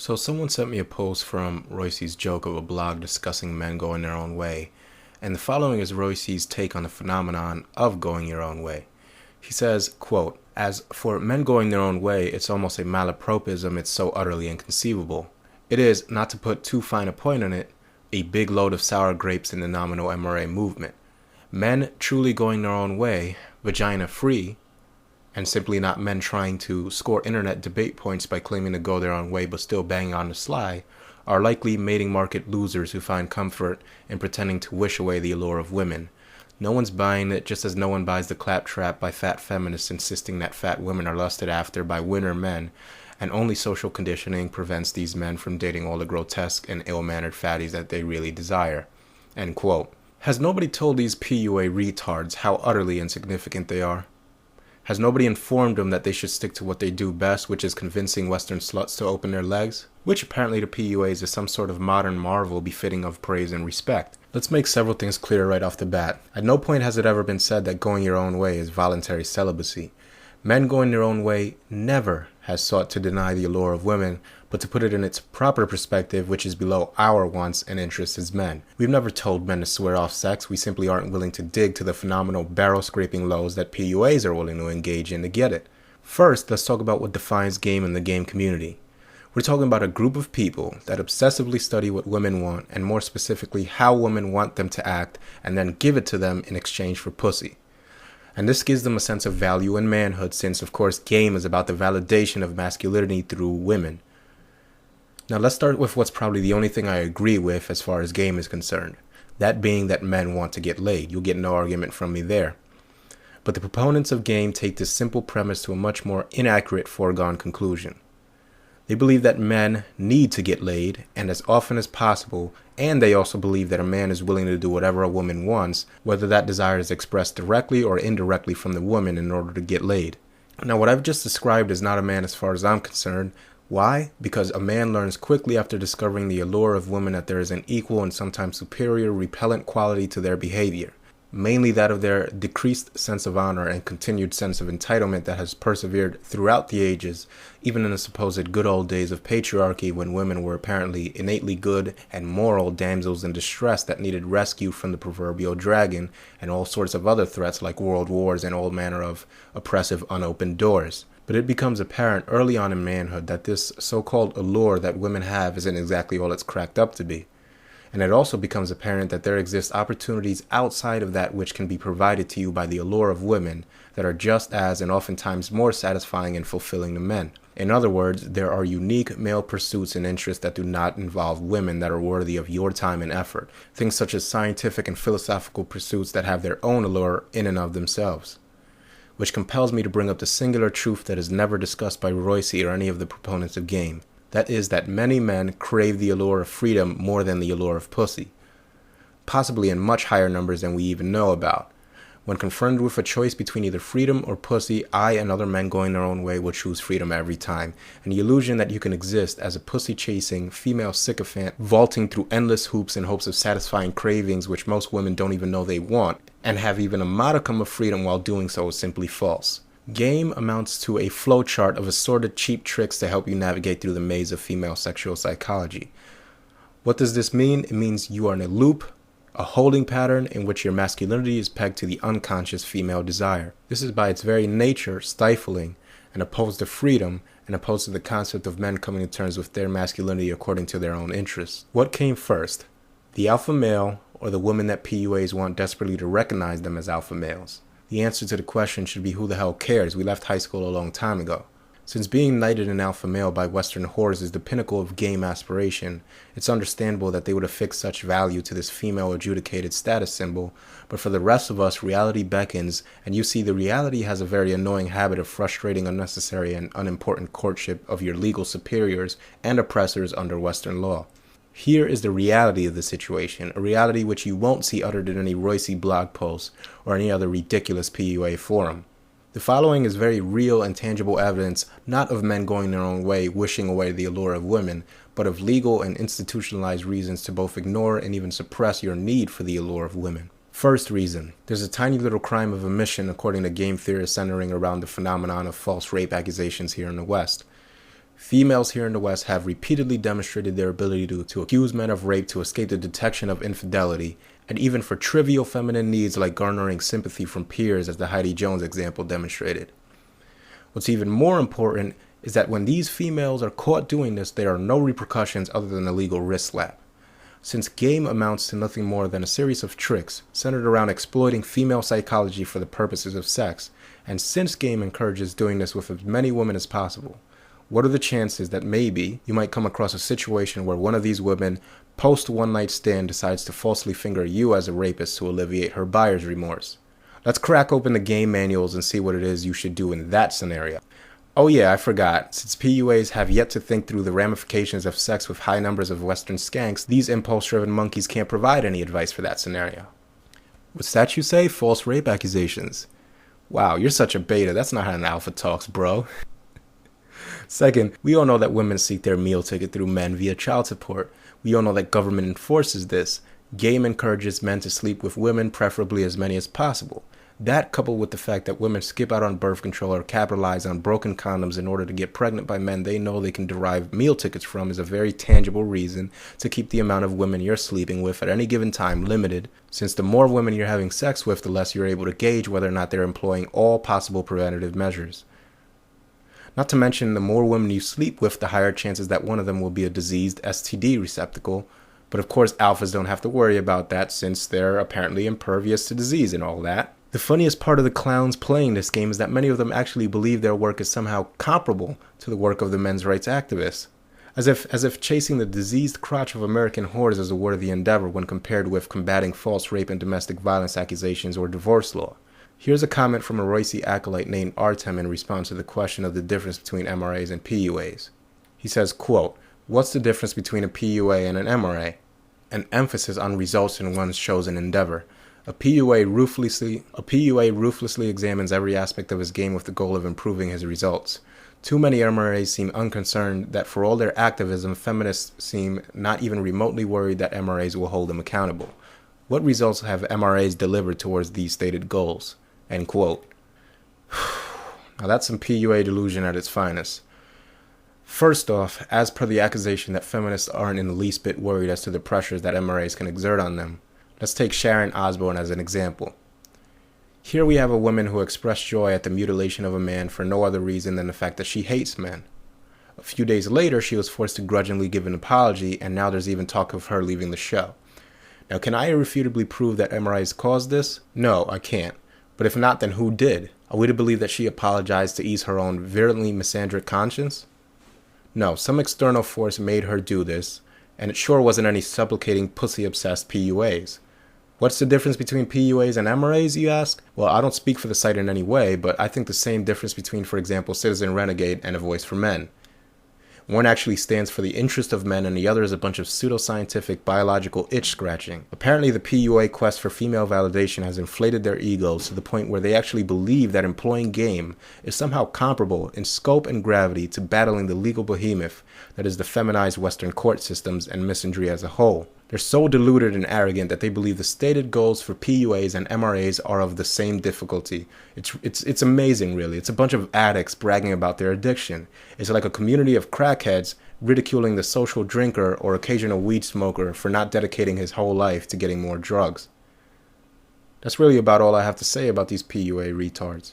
So someone sent me a post from Roissy's joke of a blog discussing men going their own way, and the following is Roissy's take on the phenomenon of going your own way. He says, quote, "As for men going their own way, it's almost a malapropism, it's so utterly inconceivable. It is, not to put too fine a point on it, a big load of sour grapes in the nominal MRA movement. Men truly going their own way, vagina free, and simply not men trying to score internet debate points by claiming to go their own way but still banging on the sly, are likely mating market losers who find comfort in pretending to wish away the allure of women. No one's buying it, just as no one buys the claptrap by fat feminists insisting that fat women are lusted after by winner men, and only social conditioning prevents these men from dating all the grotesque and ill-mannered fatties that they really desire." End quote. Has nobody told these PUA retards how utterly insignificant they are? Has nobody informed them that they should stick to what they do best, which is convincing Western sluts to open their legs? Which apparently to PUAs is some sort of modern marvel befitting of praise and respect. Let's make several things clear right off the bat. At no point has it ever been said that going your own way is voluntary celibacy. Men going their own way never has sought to deny the allure of women, but to put it in its proper perspective, which is below our wants and interests as men. We've never told men to swear off sex, we simply aren't willing to dig to the phenomenal barrel-scraping lows that PUAs are willing to engage in to get it. First, let's talk about what defines game in the game community. We're talking about a group of people that obsessively study what women want, and more specifically how women want them to act, and then give it to them in exchange for pussy. And this gives them a sense of value and manhood, since of course game is about the validation of masculinity through women. Now let's start with what's probably the only thing I agree with as far as game is concerned. That being that men want to get laid. You'll get no argument from me there. But the proponents of game take this simple premise to a much more inaccurate foregone conclusion. They believe that men need to get laid, and as often as possible, and they also believe that a man is willing to do whatever a woman wants, whether that desire is expressed directly or indirectly from the woman in order to get laid. Now what I've just described is not a man as far as I'm concerned. Why? Because a man learns quickly after discovering the allure of women that there is an equal and sometimes superior repellent quality to their behavior. Mainly that of their decreased sense of honor and continued sense of entitlement that has persevered throughout the ages, even in the supposed good old days of patriarchy when women were apparently innately good and moral damsels in distress that needed rescue from the proverbial dragon and all sorts of other threats like world wars and all manner of oppressive unopened doors. But it becomes apparent early on in manhood that this so-called allure that women have isn't exactly all it's cracked up to be. And it also becomes apparent that there exist opportunities outside of that which can be provided to you by the allure of women that are just as and oftentimes more satisfying and fulfilling to men. In other words, there are unique male pursuits and interests that do not involve women that are worthy of your time and effort. Things such as scientific and philosophical pursuits that have their own allure in and of themselves. Which compels me to bring up the singular truth that is never discussed by Roissy or any of the proponents of game. That is that many men crave the allure of freedom more than the allure of pussy, possibly in much higher numbers than we even know about. When confronted with a choice between either freedom or pussy, I and other men going their own way will choose freedom every time, and the illusion that you can exist as a pussy-chasing female sycophant vaulting through endless hoops in hopes of satisfying cravings which most women don't even know they want, and have even a modicum of freedom while doing so is simply false. Game amounts to a flowchart of assorted cheap tricks to help you navigate through the maze of female sexual psychology. What does this mean? It means you are in a loop, a holding pattern in which your masculinity is pegged to the unconscious female desire. This is by its very nature stifling and opposed to freedom and opposed to the concept of men coming to terms with their masculinity according to their own interests. What came first? The alpha male or the woman that PUAs want desperately to recognize them as alpha males? The answer to the question should be who the hell cares? We left high school a long time ago. Since being knighted an alpha male by Western whores is the pinnacle of game aspiration, it's understandable that they would affix such value to this female adjudicated status symbol, but for the rest of us, reality beckons, and you see the reality has a very annoying habit of frustrating unnecessary and unimportant courtship of your legal superiors and oppressors under Western law. Here is the reality of the situation, a reality which you won't see uttered in any Roissy blog post or any other ridiculous PUA forum. The following is very real and tangible evidence, not of men going their own way, wishing away the allure of women, but of legal and institutionalized reasons to both ignore and even suppress your need for the allure of women. First reason, there's a tiny little crime of omission according to game theorists centering around the phenomenon of false rape accusations here in the West. Females here in the West have repeatedly demonstrated their ability to accuse men of rape to escape the detection of infidelity, and even for trivial feminine needs like garnering sympathy from peers, as the Heidi Jones example demonstrated. What's even more important is that when these females are caught doing this, there are no repercussions other than a legal wrist slap. Since game amounts to nothing more than a series of tricks centered around exploiting female psychology for the purposes of sex, and since game encourages doing this with as many women as possible, what are the chances that maybe you might come across a situation where one of these women post one-night stand decides to falsely finger you as a rapist to alleviate her buyer's remorse? Let's crack open the game manuals and see what it is you should do in that scenario. Oh yeah, I forgot. Since PUAs have yet to think through the ramifications of sex with high numbers of Western skanks, these impulse-driven monkeys can't provide any advice for that scenario. What's that you say? False rape accusations. Wow, you're such a beta. That's not how an alpha talks, bro. Second, we all know that women seek their meal ticket through men via child support. We all know that government enforces this. Game encourages men to sleep with women, preferably as many as possible. That, coupled with the fact that women skip out on birth control or capitalize on broken condoms in order to get pregnant by men they know they can derive meal tickets from, is a very tangible reason to keep the amount of women you're sleeping with at any given time limited, since the more women you're having sex with, the less you're able to gauge whether or not they're employing all possible preventative measures. Not to mention, the more women you sleep with, the higher chances that one of them will be a diseased STD receptacle. But of course, alphas don't have to worry about that since they're apparently impervious to disease and all that. The funniest part of the clowns playing this game is that many of them actually believe their work is somehow comparable to the work of the men's rights activists. As if chasing the diseased crotch of American whores is a worthy endeavor when compared with combating false rape and domestic violence accusations or divorce law. Here's a comment from a Roissy acolyte named Artem in response to the question of the difference between MRAs and PUAs. He says, quote, "What's the difference between a PUA and an MRA? An emphasis on results in one's chosen endeavor. A PUA ruthlessly examines every aspect of his game with the goal of improving his results. Too many MRAs seem unconcerned that for all their activism, feminists seem not even remotely worried that MRAs will hold them accountable. What results have MRAs delivered towards these stated goals?" End quote. Now that's some PUA delusion at its finest. First off, as per the accusation that feminists aren't in the least bit worried as to the pressures that MRAs can exert on them, let's take Sharon Osbourne as an example. Here we have a woman who expressed joy at the mutilation of a man for no other reason than the fact that she hates men. A few days later, she was forced to grudgingly give an apology, and now there's even talk of her leaving the show. Now, can I irrefutably prove that MRAs caused this? No, I can't. But if not, then who did? Are we to believe that she apologized to ease her own virulently misandric conscience? No, some external force made her do this, and it sure wasn't any supplicating pussy-obsessed PUAs. What's the difference between PUAs and MRAs, you ask? Well, I don't speak for the site in any way, but I think the same difference between, for example, Citizen Renegade and A Voice for Men. One actually stands for the interest of men, and the other is a bunch of pseudoscientific biological itch-scratching. Apparently, the PUA quest for female validation has inflated their egos to the point where they actually believe that employing game is somehow comparable in scope and gravity to battling the legal behemoth that is the feminized Western court systems and misandry as a whole. They're so deluded and arrogant that they believe the stated goals for PUAs and MRAs are of the same difficulty. It's amazing, really. It's a bunch of addicts bragging about their addiction. It's like a community of crackheads ridiculing the social drinker or occasional weed smoker for not dedicating his whole life to getting more drugs. That's really about all I have to say about these PUA retards.